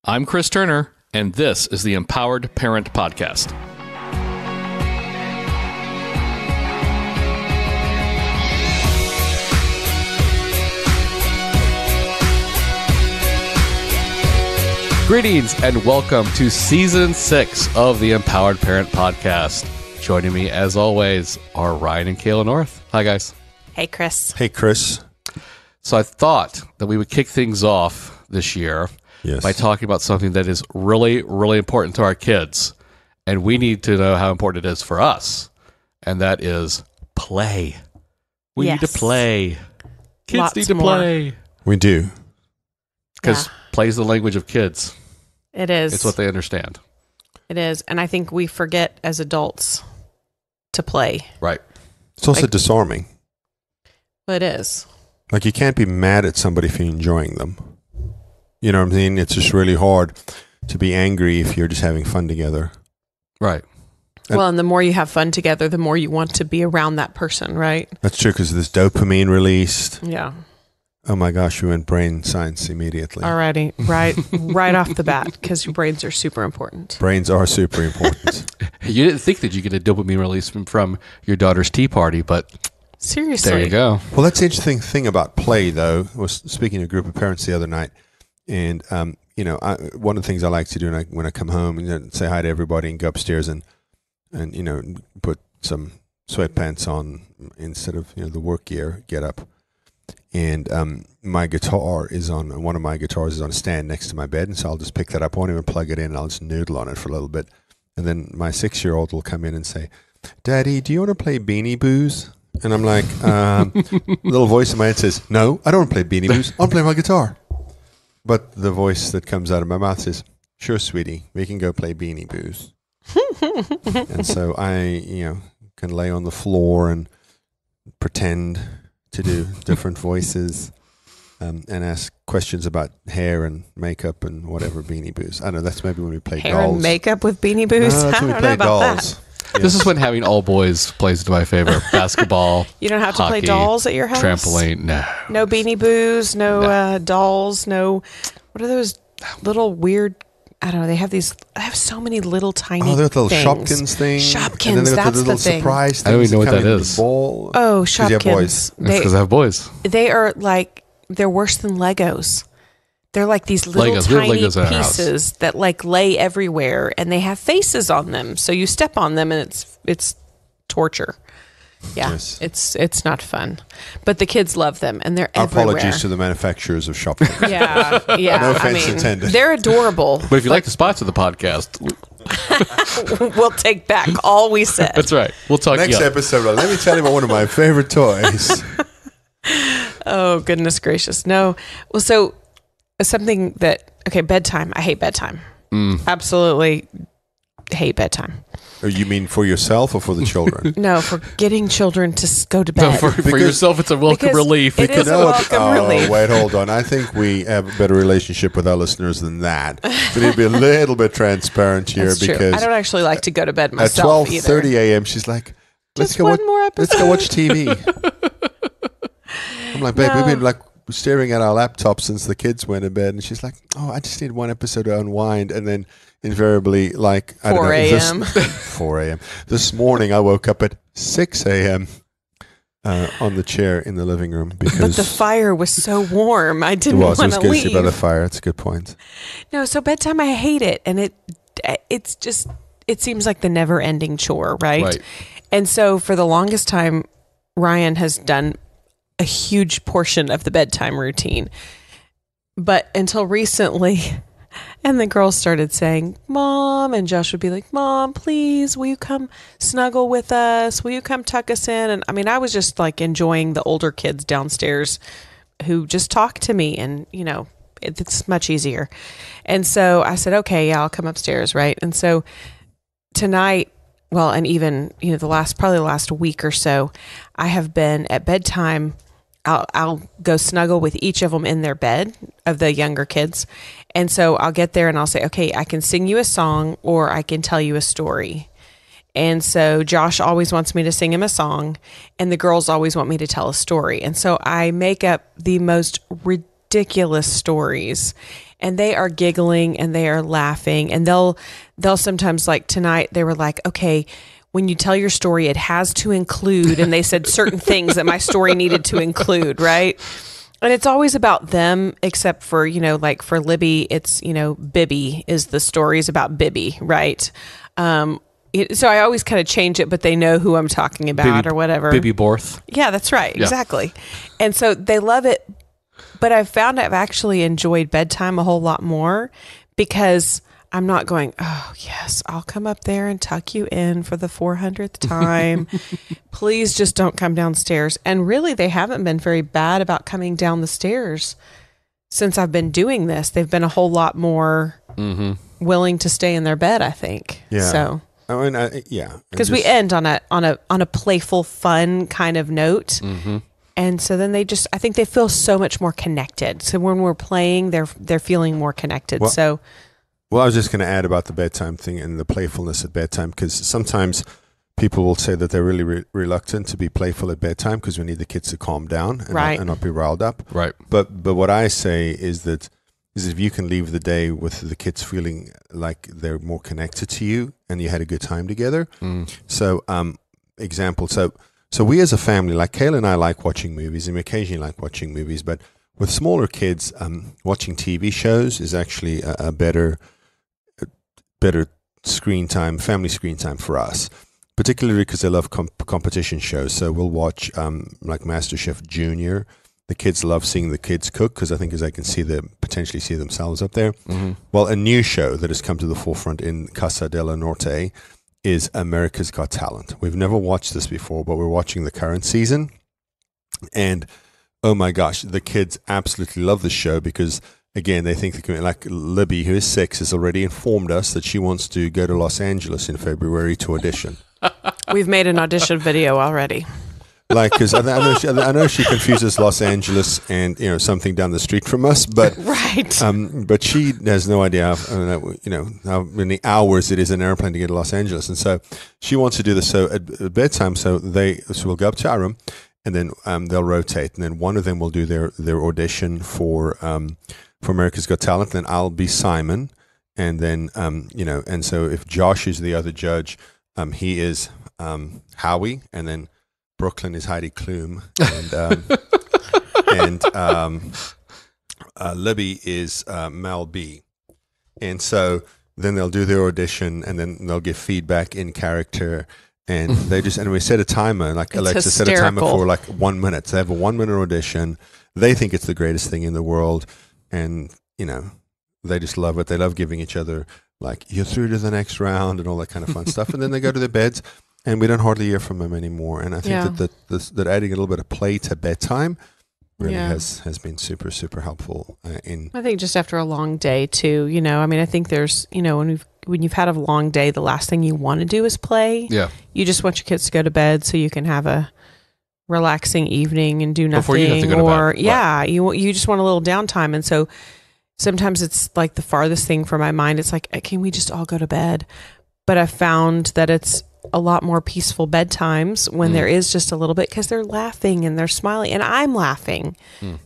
I'm Chris Turner, and this is the Empowered Parent Podcast. Greetings and welcome to Season 6 of the Empowered Parent Podcast. Joining me, as always, are Ryan and Kayla North. Hi, guys. Hey, Chris. Hey, Chris. So I thought that we would kick things off this year by talking about something that is really, really important to our kids. And we need to know how important it is for us. And that is play. We need to play. Kids Lots need to more. play. We do. Because play is the language of kids. It is. It's what they understand. It is. And I think we forget as adults to play. Right. It's also disarming. Well, it is. Like, you can't be mad at somebody if you're enjoying them. You know what I mean? It's just really hard to be angry if you're just having fun together. Right. And the more you have fun together, the more you want to be around that person, right? That's true, because there's dopamine released. Yeah. Oh my gosh, we went brain science immediately. Alrighty. Right off the bat, because your brains are super important. Brains are super important. You didn't think that you get a dopamine release from your daughter's tea party, but Seriously. there you go. Well, that's the interesting thing about play, though. I was speaking to a group of parents the other night, and one of the things I like to do when I come home and say hi to everybody and go upstairs and put some sweatpants on instead of the work gear, get up. And my guitar is on one of my guitars is on a stand next to my bed, and so I'll just pick that up. I won't even plug it in. I'll just noodle on it for a little bit, and then my 6-year-old will come in and say, "Daddy, do you want to play Beanie Boos?" And I'm like, little voice in my head says, "No, I don't want to play Beanie Boos. I'll play my guitar." But the voice that comes out of my mouth says, "Sure, sweetie, we can go play Beanie Boos." And so I, can lay on the floor and pretend to do different voices and ask questions about hair and makeup and whatever Beanie Boos. I don't know, that's maybe when we play Hair dolls. and makeup with Beanie Boos? No, that's I when we don't know play about dolls. that. Yeah. This is when having all boys plays into my favor. Basketball, You don't have to hockey, play dolls at your house? trampoline. No. No Beanie Boos, no. Dolls, no. What are those little weird... I don't know. They have so many little tiny they're the little things. Shopkins thing. Shopkins, And then they got that's the little the thing. surprise I don't even know what things that come in is. the ball. Oh, 'Cause you have boys. Shopkins. That's because I have boys. They are like, they're worse than Legos. They're like these little Legos. We have tiny Legos at our house. pieces that like lay everywhere, and they have faces on them. So you step on them and it's torture. Yeah, Yes. it's not fun. But the kids love them, and they're Our everywhere. apologies to the manufacturers of Shopkins. Yeah. No offense intended. They're adorable. But if you'd like to sponsor the podcast, We'll take back all we said. that's right. We'll talk Next you up. episode, let me tell you about one of my favorite toys. Oh, goodness gracious. No. Well, so something bedtime. I hate bedtime. Absolutely hate bedtime. Or you mean for yourself or for the children? No, for getting children to go to No, bed. for yourself, it's a welcome Because relief. it is a welcome relief. Wait, hold on. I think we have a better relationship with our listeners than that. We need to be a little bit transparent here. That's true. Because I don't actually like to go to bed at myself 12:30 a.m., she's like, "Let's Just go one watch, more let's go watch TV." I'm like, "Babe, we've been like staring at our laptops since the kids went to bed," and she's like, "Oh, I just need one episode to unwind," and then. Invariably, like 4 a.m. 4 a.m. This morning, I woke up at 6 a.m. On the chair in the living room because But the fire was so warm. I it didn't was want to good to see by the leave. fire. That's a good point. No, so bedtime, I hate it. And it seems like the never ending chore, right? And so for the longest time, Ryan has done a huge portion of the bedtime routine. But until recently... And the girls started saying, "Mom," and Josh would be like, "Mom, please, will you come snuggle with us? Will you come tuck us in?" And I mean, I was just like enjoying the older kids downstairs who just talk to me, and it's much easier. And so I said, "Okay, yeah, I'll come upstairs." Right. And so tonight, well, and even, the last week or so, I have been at bedtime. I'll go snuggle with each of them in their bed of the younger kids. And so I'll get there and I'll say, "Okay, I can sing you a song or I can tell you a story." And so Josh always wants me to sing him a song and the girls always want me to tell a story. And so I make up the most ridiculous ridiculous stories, and they are giggling and they are laughing, and they'll sometimes, like tonight, they were like, okay, when you tell your story, it has to include, and they said certain things that my story needed to include, right? And it's always about them, except for, like for Libby, it's, Bibby is the stories about Bibby, right? So I always kind of change it, but they know who I'm talking about or whatever. Bibby Borth. Yeah, that's right. Yeah. Exactly. And so they love it. But I've found I've actually enjoyed bedtime a whole lot more because I'm not going, oh, yes, I'll come up there and tuck you in for the 400th time. Please just don't come downstairs. And really, they haven't been very bad about coming down the stairs since I've been doing this. They've been a whole lot more willing to stay in their bed, I think. Yeah. So. I mean, yeah. Because we end on a playful, fun kind of note. Mm-hmm. And so then I think they feel so much more connected. So when we're playing, they're feeling more connected. Well, I was just going to add about the bedtime thing and the playfulness at bedtime, because sometimes people will say that they're really reluctant to be playful at bedtime because we need the kids to calm down and not be riled up. Right. But what I say is that if you can leave the day with the kids feeling like they're more connected to you and you had a good time together. So, example, so we as a family, like Kayla and I like watching movies, and we occasionally like watching movies, but with smaller kids, watching TV shows is actually a better screen time, family screen time for us, particularly because they love competition shows. So we'll watch like MasterChef Junior. The kids love seeing the kids cook because I think as they can potentially see themselves up there. Mm-hmm. Well, a new show that has come to the forefront in Casa del Norte is America's Got Talent. We've never watched this before, but we're watching the current season. And oh my gosh, the kids absolutely love the show because, again, they think they can, like Libby, who is 6, has already informed us that she wants to go to Los Angeles in February to audition. We've made an audition video already. Like, because I know she confuses Los Angeles and something down the street from us, but right. But she has no idea how many hours it is an airplane to get to Los Angeles, and so she wants to do this. So at bedtime, so we'll go up to our room, and then they'll rotate, and then one of them will do their audition for America's Got Talent, and I'll be Simon, and then and so if Josh is the other judge, he is Howie, and then Brooklyn is Heidi Klum, and Libby is Mel B. And so then they'll do their audition, and then they'll give feedback in character, and we set a timer, like it's Alexa hysterical. set a timer for like 1 minute. So they have a 1 minute audition. They think it's the greatest thing in the world, and they just love it. They love giving each other like, you're through to the next round and all that kind of fun stuff. And then they go to their beds. And we don't hardly hear from them anymore. And I think that adding a little bit of play to bedtime really has been super, super helpful. I think just after a long day too, I mean, I think there's, when you've had a long day, the last thing you want to do is play. Yeah. You just want your kids to go to bed so you can have a relaxing evening and do nothing. Before you have to go to bed. Right. You just want a little downtime. And so sometimes it's like the farthest thing from my mind. It's like, can we just all go to bed? But I found that it's a lot more peaceful bedtimes when there is just a little bit, because they're laughing and they're smiling and I'm laughing.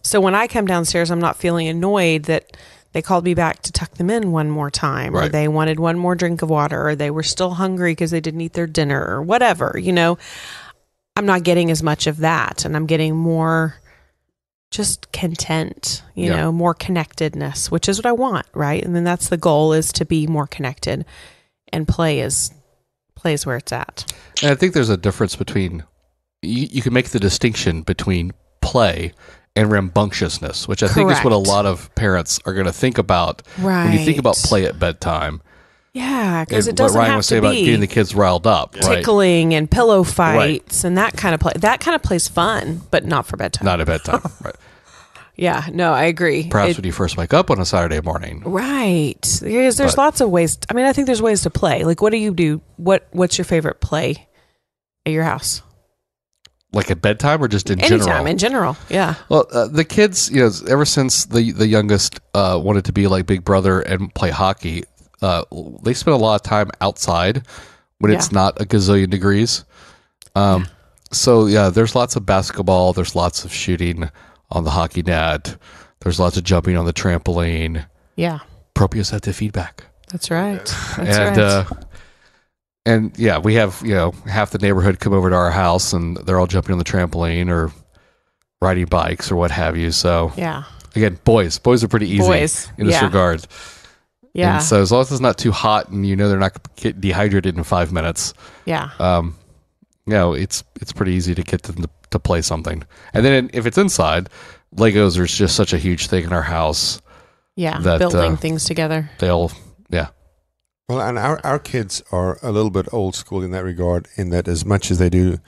So when I come downstairs, I'm not feeling annoyed that they called me back to tuck them in one more time, or they wanted one more drink of water, or they were still hungry because they didn't eat their dinner or whatever, I'm not getting as much of that, and I'm getting more just content, more connectedness, which is what I want. Right. And then that's the goal, is to be more connected, and play is where it's at. And I think there's a difference between, you can make the distinction between play and rambunctiousness, which I think is what a lot of parents are going to think about when you think about play at bedtime. Yeah, because it doesn't what Ryan have was to saying be about getting the kids riled up, tickling and pillow fights and that kind of play. That kind of play's fun, but not for bedtime. Not at bedtime, right? Yeah, no, I agree. Perhaps when you first wake up on a Saturday morning. Right. There's lots of ways. I think there's ways to play. Like, what do you do? What's your favorite play at your house? Like at bedtime or just in general? Anytime, in general, yeah. Well, the kids, ever since the youngest wanted to be like Big Brother and play hockey, they spend a lot of time outside when it's not a gazillion degrees. So, there's lots of basketball. There's lots of shooting on the hockey net. There's lots of jumping on the trampoline. Yeah. Proprioceptive feedback. That's right. That's right. And yeah, we have, half the neighborhood come over to our house and they're all jumping on the trampoline or riding bikes or what have you. So yeah. Again, boys are pretty easy in this regard. Yeah. And so as long as it's not too hot and they're not going to get dehydrated in 5 minutes. Yeah. It's pretty easy to get them to play something. And then if it's inside, Legos are just such a huge thing in our house. Yeah. That, building things together. Well, and our kids are a little bit old school in that regard, in that as much as they do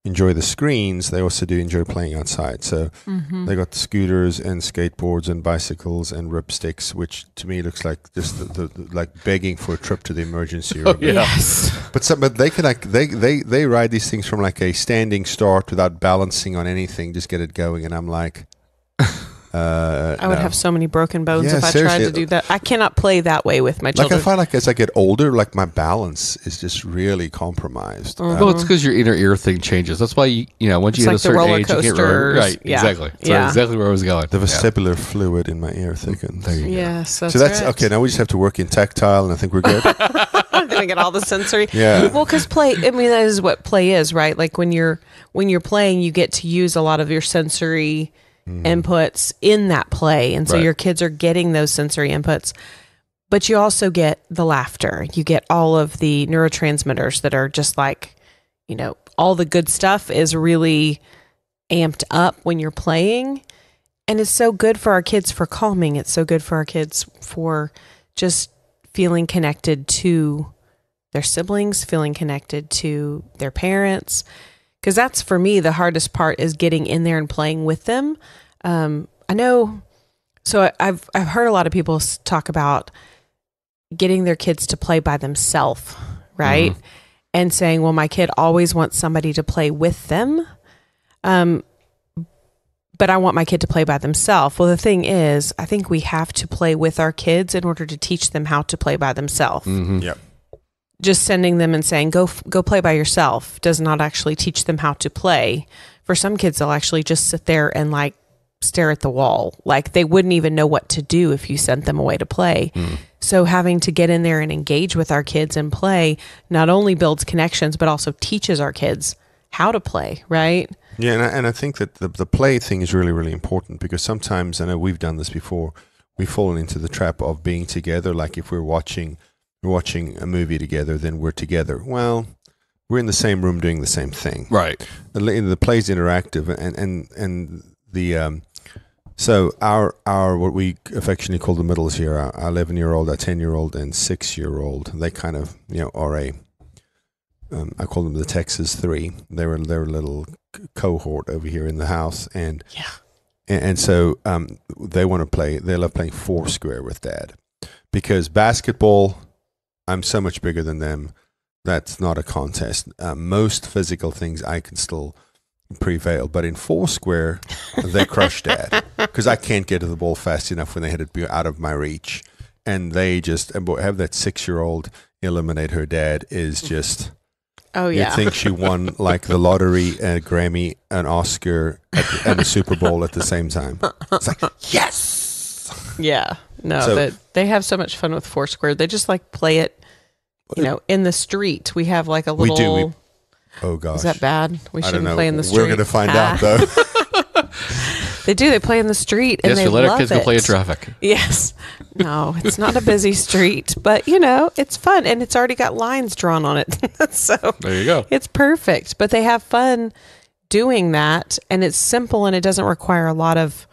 enjoy the screens, they also do enjoy playing outside. So they got scooters and skateboards and bicycles and ripsticks, which to me looks like just the like begging for a trip to the emergency room. Yes. But they can they ride these things from like a standing start without balancing on anything, just get it going. And I'm like, I would have so many broken bones if I tried to do that. I cannot play that way with my children. Like I find like as I get older, like my balance is just really compromised. Well, it's because your inner ear thing changes. That's why once you hit a certain age, you can't remember. Right? Yeah. Exactly. So exactly where I was going. The vestibular fluid in my ear thickens. There you go. Yes, so that's right. Okay. Now we just have to work in tactile, and I think we're good. I'm gonna get all the sensory. Yeah. Well, because play. I mean, that is what play is, right? Like when you're playing, you get to use a lot of your sensory inputs in that play, and so your kids are getting those sensory inputs, but you also get the laughter, you get all of the neurotransmitters that are just like, all the good stuff is really amped up when you're playing, and it's so good for our kids for calming. It's so good for our kids for just feeling connected to their siblings, feeling connected to their parents. Because that's, for me, the hardest part is getting in there and playing with them. I know, so I've heard a lot of people talk about getting their kids to play by themselves, right? Mm-hmm. And saying, well, my kid always wants somebody to play with them, but I want my kid to play by themselves. Well, the thing is, I think we have to play with our kids in order to teach them how to play by themselves. Mm-hmm. Yep. Just sending them and saying, go play by yourself does not actually teach them how to play. For some kids, they'll actually just sit there and like stare at the wall. Like they wouldn't even know what to do if you sent them away to play. So having to get in there and engage with our kids and play not only builds connections, but also teaches our kids how to play, right? Yeah, and I think that the play thing is really, really important, because sometimes, I know we've done this before, we've fallen into the trap of being together. Like if we're watching a movie together, then we're together. Well, we're in the same room doing the same thing. Right. The play's interactive, and the so our what we affectionately call the middles here, our 11-year-old, our 10-year-old, and 6-year-old. They kind of are a I call them the Texas Three. They're a little cohort over here in the house, and so they want to play. They love playing Foursquare with Dad, because basketball, I'm so much bigger than them. That's not a contest. Most physical things I can still prevail, but in Foursquare, they crush Dad, because I can't get to the ball fast enough when they had it be out of my reach. And they just have that 6-year-old eliminate her dad is just... Oh, yeah. You think she won like the lottery, a Grammy, an Oscar, and a Super Bowl at the same time. It's like, yes! Yeah. No, so, they have so much fun with Foursquare. They just like play it, in the street. We have like a little... We do. Oh, gosh. Is that bad? We shouldn't play in the street. We're going to find out, though. They do. They play in the street, and yes, they you let love our kids it. Go play in traffic. Yes. No, it's not a busy street, but it's fun, and it's already got lines drawn on it. So there you go. It's perfect. But they have fun doing that, and it's simple, and it doesn't require a lot of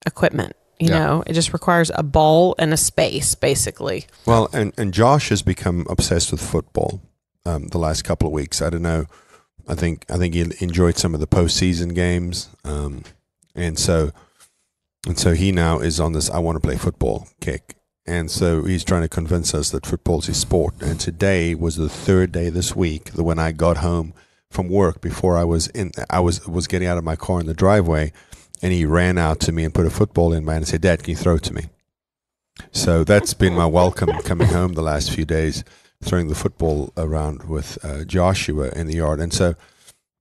equipment. It just requires a ball and a space, basically. Well, and Josh has become obsessed with football the last couple of weeks. I don't know. I think he enjoyed some of the postseason games, and so he now is on this I want to play football kick, and so he's trying to convince us that football's his sport. And today was the third day this week that when I got home from work, before I was getting out of my car in the driveway, and he ran out to me and put a football in my hand and said, "Dad, can you throw it to me?" So that's been my welcome coming home the last few days, throwing the football around with Joshua in the yard. And so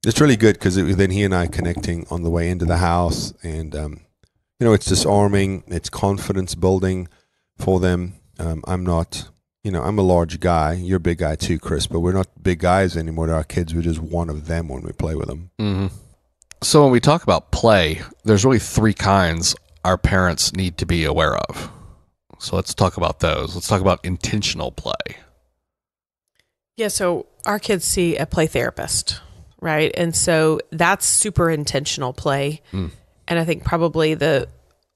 it's really good, because then he and I connecting on the way into the house, and it's disarming, it's confidence building for them. I'm not, I'm a large guy. You're a big guy too, Chris, but we're not big guys anymore to our kids. We're just one of them when we play with them. Mm-hmm. So when we talk about play, there's really 3 kinds our parents need to be aware of. So let's talk about those. Let's talk about intentional play. Yeah, so our kids see a play therapist, right? And so that's super intentional play. And I think probably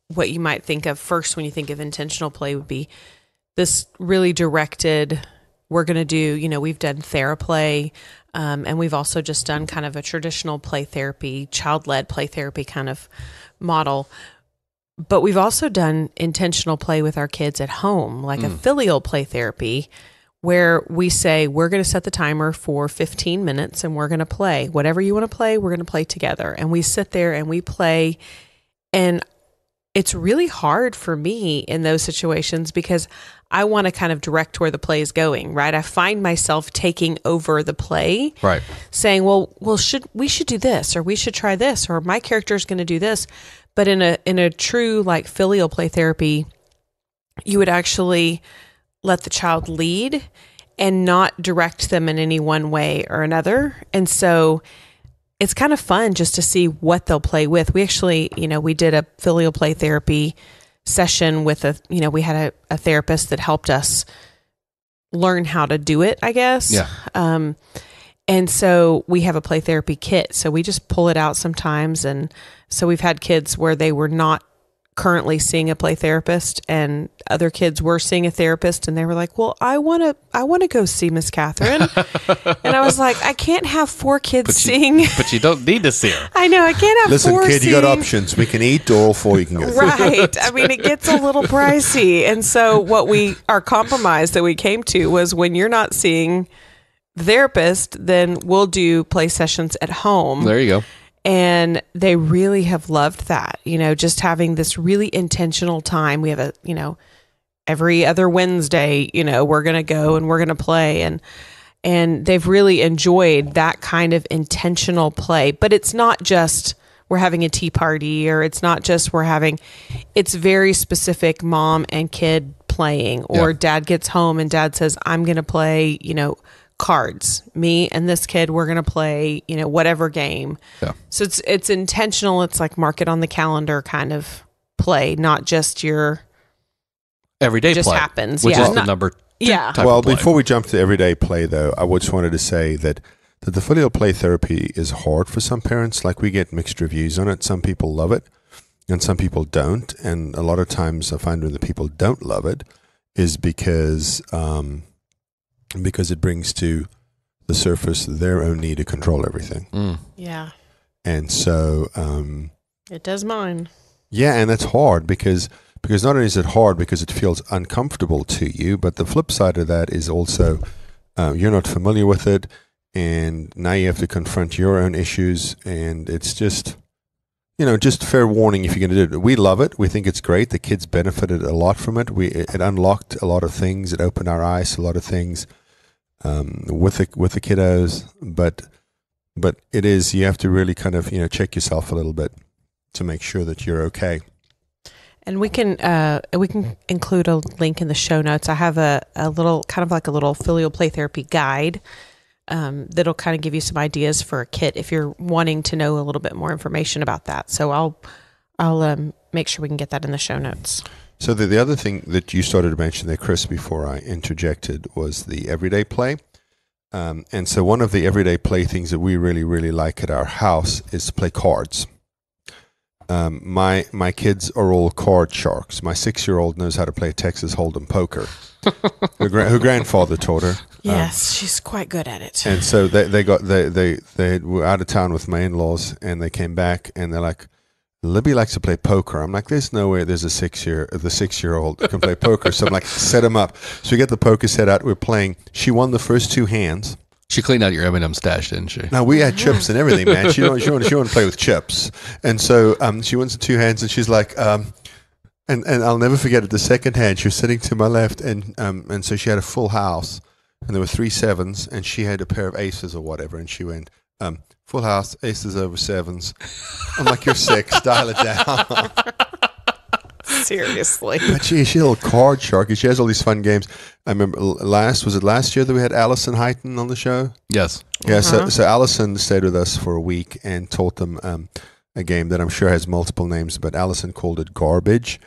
what you might think of first when you think of intentional play would be this really directed, we're going to do, we've done TheraPlay, and we've also just done kind of a traditional play therapy, child-led play therapy kind of model. But we've also done intentional play with our kids at home, like a filial play therapy, where we say, we're going to set the timer for 15 minutes and we're going to play. Whatever you want to play, we're going to play together. And we sit there and we play. And it's really hard for me in those situations because I want to kind of direct where the play is going, right? I find myself taking over the play, right? Saying, well, we should do this, or we should try this, or my character is going to do this. But in a true like filial play therapy, you would actually let the child lead and not direct them in any one way or another. And so it's kind of fun just to see what they'll play with. We actually, we did a filial play therapy session with we had a therapist that helped us learn how to do it, I guess. Yeah. And so we have a play therapy kit. So we just pull it out sometimes. And so we've had kids where they were not currently seeing a play therapist and other kids were seeing a therapist and they were like, well, I want to go see Miss Catherine. And I was like, I can't have 4 kids seeing. But you don't need to see her. I know. I can't have 4 Listen, kid, seeing. you got options. We can eat or all 4 you can go. Right. I mean, it gets a little pricey. And so our compromise that we came to was when you're not seeing the therapist, then we'll do play sessions at home. There you go. And they really have loved that, just having this really intentional time. We have every other Wednesday, we're going to go and we're going to play. And they've really enjoyed that kind of intentional play. But it's not just we're having a tea party, or it's not just it's very specific mom and kid playing, or dad gets home and dad says, I'm going to play, cards. Me and this kid, we're going to play, whatever game. Yeah. So it's intentional. It's like mark it on the calendar kind of play, not just your everyday just play. Happens. Which yeah. is the number 2 type Well, of play. before we jump to everyday play, though, I just wanted to say that the filial play therapy is hard for some parents. Like, we get mixed reviews on it. Some people love it and some people don't. And a lot of times I find when the people don't love it is because it brings to the surface their own need to control everything. Yeah. And so it does mine. Yeah, and that's hard because not only is it hard because it feels uncomfortable to you, but the flip side of that is also you're not familiar with it, and now you have to confront your own issues, and it's just fair warning if you're going to do it. We love it. We think it's great. The kids benefited a lot from it. It unlocked a lot of things. It opened our eyes to a lot of things with the kiddos, but it is, you have to really kind of check yourself a little bit to make sure that you're okay. And we can include a link in the show notes. I have a little kind of like a little filial play therapy guide that'll kind of give you some ideas for a kit if you're wanting to know a little bit more information about that. So I'll make sure we can get that in the show notes. So the other thing that you started to mention there, Chris, before I interjected, was the everyday play. And so one of the everyday play things that we really, really like at our house is to play cards. My kids are all card sharks. My 6-year-old knows how to play Texas Hold'em poker. Her grandfather taught her. Yes, she's quite good at it. And so they were out of town with my in-laws, and they came back, and they're like, Libby likes to play poker. I'm like, there's no way there's the 6-year-old can play poker. So I'm like, set him up. So we get the poker set out. We're playing. She won the first 2 hands. She cleaned out your M&M stash, didn't she? No, we had chips and everything, man. She wanted to play with chips. And so she wins the 2 hands, and she's like, and I'll never forget it, the second hand, she was sitting to my left, and so she had a full house, and there were 3 sevens, and she had a pair of aces or whatever, and she went, full house, aces over sevens. I'm like, you're 6, dial it down. Seriously. But she's a little card shark. She has all these fun games. I remember was it last year that we had Allison Heighton on the show? Yes. Yeah, so Allison stayed with us for a week and taught them a game that I'm sure has multiple names, but Allison called it Garbage.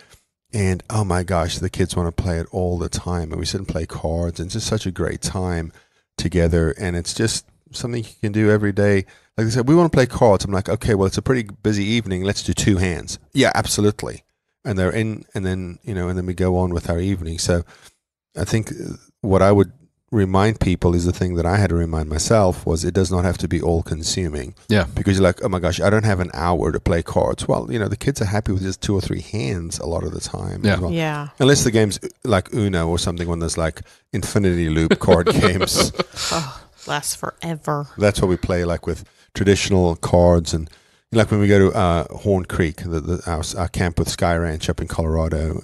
And oh my gosh, the kids want to play it all the time. And we sit and play cards, and it's just such a great time together. And it's just something you can do every day. Like I said, we want to play cards. I'm like, okay, well, it's a pretty busy evening. Let's do 2 hands. Yeah, absolutely. And they're in, and then we go on with our evening. So I think what I would remind people is the thing that I had to remind myself was it does not have to be all consuming. Yeah. Because you're like, oh my gosh, I don't have an hour to play cards. Well, the kids are happy with just 2 or 3 hands a lot of the time. Yeah. As well. Yeah. Unless the game's like Uno or something, when there's like infinity loop card games. Oh, lasts forever. That's what we play like with traditional cards. And like when we go to Horn Creek, our camp with Sky Ranch up in Colorado,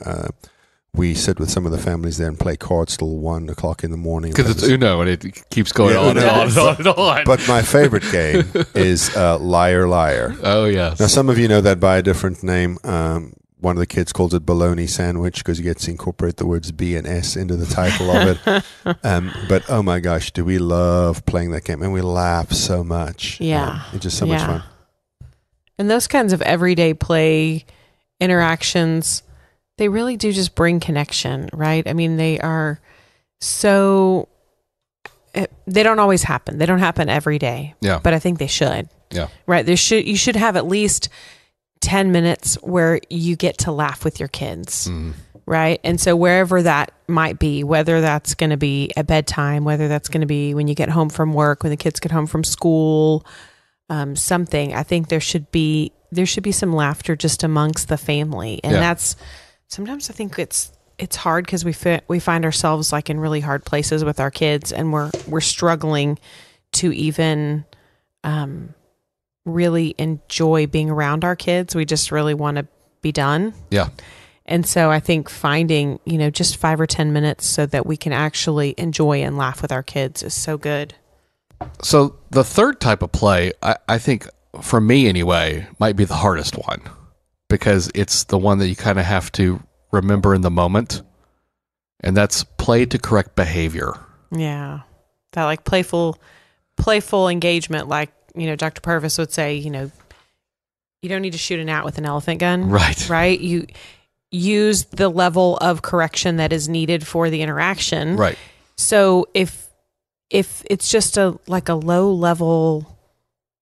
we sit with some of the families there and play cards till 1 o'clock in the morning. Because it's Uno and it keeps going on and on and on and on. But my favorite game is Liar Liar. Oh, yes. Now, some of you know that by a different name. One of the kids calls it Bologna Sandwich because you get to incorporate the words B and S into the title of it. But oh my gosh, do we love playing that game. And we laugh so much. Yeah. It's just so much fun. And those kinds of everyday play interactions, they really do just bring connection, right? I mean, they are so, they don't always happen. They don't happen every day. Yeah. But I think they should. Yeah. Right. You should have at least 10 minutes where you get to laugh with your kids. Right. And so wherever that might be, whether that's going to be at bedtime, whether that's going to be when you get home from work, when the kids get home from school, something, I think there should be some laughter just amongst the family. And that's, sometimes I think it's hard because we find ourselves like in really hard places with our kids, and we're struggling to even really enjoy being around our kids. We just really want to be done. Yeah. And so I think finding, just 5 or 10 minutes so that we can actually enjoy and laugh with our kids is so good. So the third type of play, I think for me anyway, might be the hardest one, because it's the one that you kind of have to remember in the moment, and that's play to correct behavior. Yeah. That like playful engagement, like, Dr. Purvis would say, you don't need to shoot an ant with an elephant gun. Right. Right. You use the level of correction that is needed for the interaction. Right. So if it's just a low level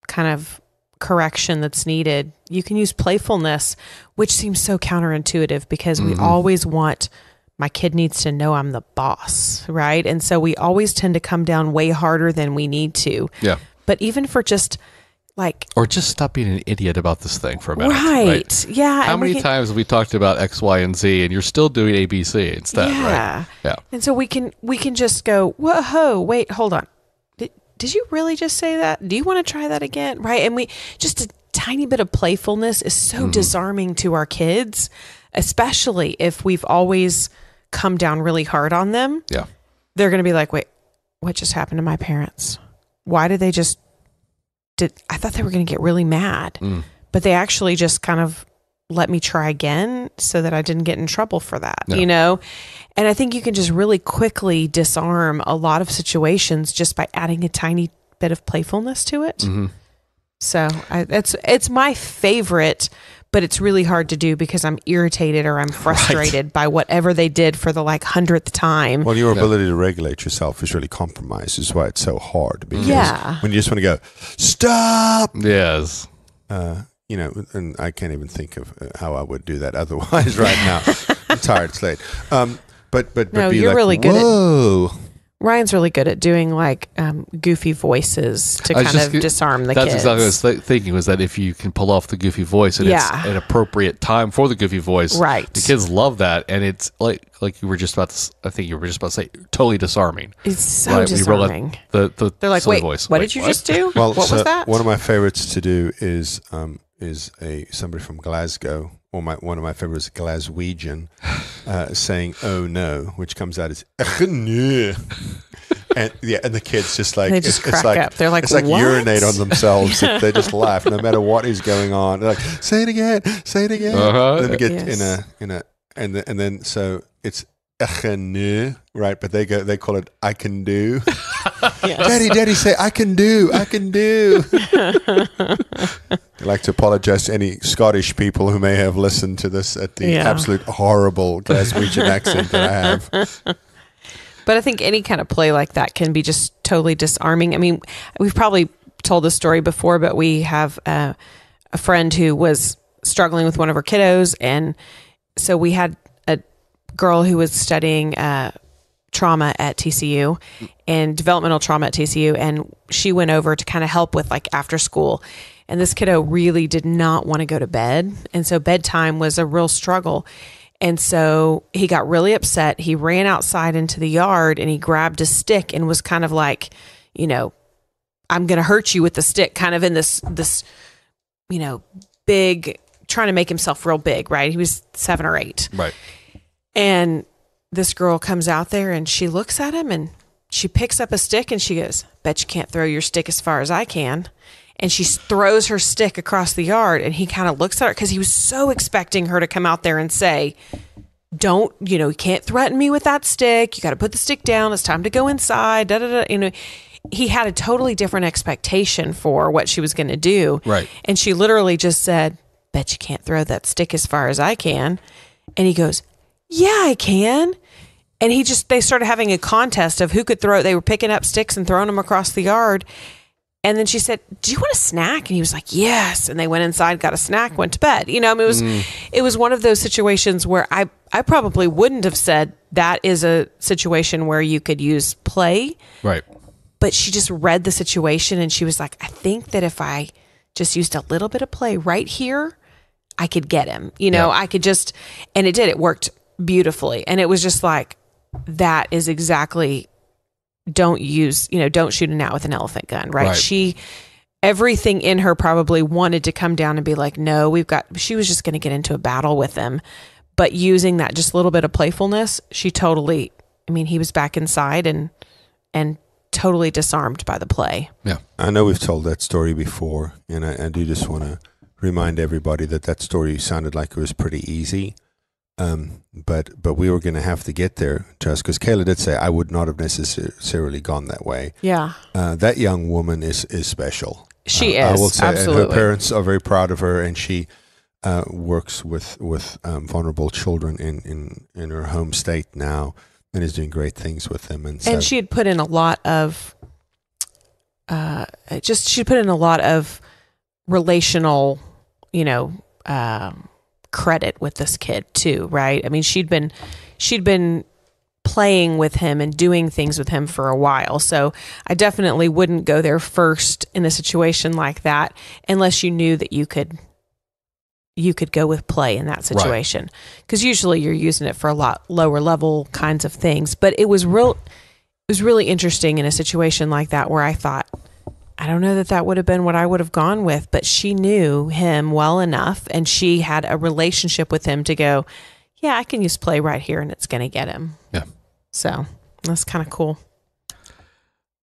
kind of correction that's needed, you can use playfulness, which seems so counterintuitive because we always want, my kid needs to know I'm the boss, right? And so we always tend to come down way harder than we need to. Yeah. But even for just or just stop being an idiot about this thing for a minute. Right. Yeah. How many times have we talked about X, Y, and Z, and you're still doing A, B, C instead, right? Yeah. And so we can just go, whoa, wait, hold on. Did you really just say that? Do you want to try that again? Right. And just a tiny bit of playfulness is so disarming to our kids, especially if we've always come down really hard on them. Yeah. They're going to be like, wait, what just happened to my parents? Why did they just, I thought they were going to get really mad, but they actually just kind of let me try again so that I didn't get in trouble for that, And I think you can just really quickly disarm a lot of situations just by adding a tiny bit of playfulness to it. So it's my favorite, but it's really hard to do because I'm irritated or I'm frustrated by whatever they did for the 100th time. Well, your ability to regulate yourself is really compromised. Is why it's so hard. Because when you just want to go, stop. Yes. And I can't even think of how I would do that otherwise right now. I'm tired. It's late. But no, be you're like, really good whoa. Ryan's really good at doing goofy voices to kind of disarm the kids. That's exactly what I was thinking, was that if you can pull off the goofy voice and it's an appropriate time for the goofy voice, right? The kids love that, and it's like you were just about to. I think you were just about to say, totally disarming. It's so disarming. They're like, wait, voice. What did you just do? Well, what was that? One of my favorites to do is somebody from Glasgow, or one of my favorites, Glaswegian, saying "oh no," which comes out as "no." And the kids just they just crack up. They're like, it's like what? Urinate on themselves. They just laugh no matter what is going on. They're like, say it again. And then we get in and then so it's right? But they call it I can do. Daddy, say I can do. I'd like to apologize to any Scottish people who may have listened to this at the absolute horrible Glaswegian accent that I have. But I think any kind of play like that can be just totally disarming. I mean, we've probably told this story before, but we have a friend who was struggling with one of her kiddos. And so we had a girl who was studying trauma at TCU and developmental trauma at TCU. And she went over to kind of help with like after school. And this kiddo really did not want to go to bed. And so bedtime was a real struggle. And so he got really upset. He ran outside into the yard and he grabbed a stick and was kind of like, you know, I'm going to hurt you with the stick, kind of in this, you know, big, trying to make himself real big, right? He was 7 or 8. Right. And this girl comes out there and she looks at him and she picks up a stick and she goes, bet you can't throw your stick as far as I can. And she throws her stick across the yard and he kind of looks at her because he was so expecting her to come out there and say, don't, you know, you can't threaten me with that stick. You got to put the stick down. It's time to go inside. Da, da, da. You know, he had a totally different expectation for what she was going to do. Right. And she literally just said, bet you can't throw that stick as far as I can. And he goes, yeah, I can. And they started having a contest of who could throw. They were picking up sticks and throwing them across the yard. And then she said, do you want a snack? And he was like, yes. And they went inside, got a snack, went to bed. You know, I mean, it was one of those situations where I probably wouldn't have said that is a situation where you could use play. Right. But she just read the situation and she was like, I think that if I just used a little bit of play right here, I could get him. You know, I could just, and it did. It worked beautifully. And it was just like, that is exactly, don't shoot an owl with an elephant gun, right? Everything in her probably wanted to come down and be like, no, she was just going to get into a battle with him. But using that just a little bit of playfulness, he was back inside and totally disarmed by the play. Yeah. I know we've told that story before, and I do just want to remind everybody that story sounded like it was pretty easy. But we were going to have to get there, just because Kayla did say I would not have necessarily gone that way. Yeah. That young woman is special. She is. I will say, absolutely. And her parents are very proud of her, and she works with vulnerable children in her home state now, and is doing great things with them. And she had put in a lot of, relational, credit with this kid too, right? I mean, she'd been playing with him and doing things with him for a while. So I definitely wouldn't go there first in a situation like that unless you knew that you could go with play in that situation. Because usually you're using it for a lot lower level kinds of things. But it was really interesting in a situation like that where I thought, I don't know that would have been what I would have gone with, but she knew him well enough and she had a relationship with him to go, yeah, I can use play right here and it's going to get him. Yeah. So that's kind of cool.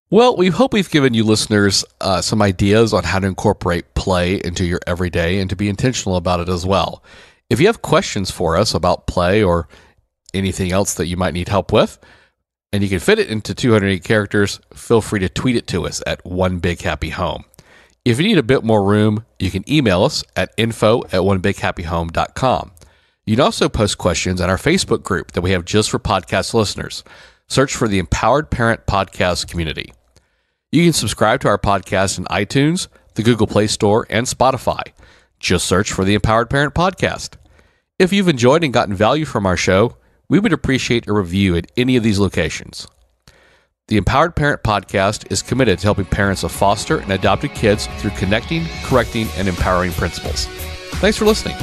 Well, we hope we've given you listeners some ideas on how to incorporate play into your everyday and to be intentional about it as well. If you have questions for us about play or anything else that you might need help with, and you can fit it into 208 characters, feel free to tweet it to us at One Big Happy Home. If you need a bit more room, you can email us at info@onebighappyhome.com. You can also post questions on our Facebook group that we have just for podcast listeners. Search for the Empowered Parent Podcast community. You can subscribe to our podcast in iTunes, the Google Play Store, and Spotify. Just search for the Empowered Parent Podcast. If you've enjoyed and gotten value from our show, we would appreciate a review at any of these locations. The Empowered Parent Podcast is committed to helping parents of foster and adopted kids through connecting, correcting, and empowering principles. Thanks for listening.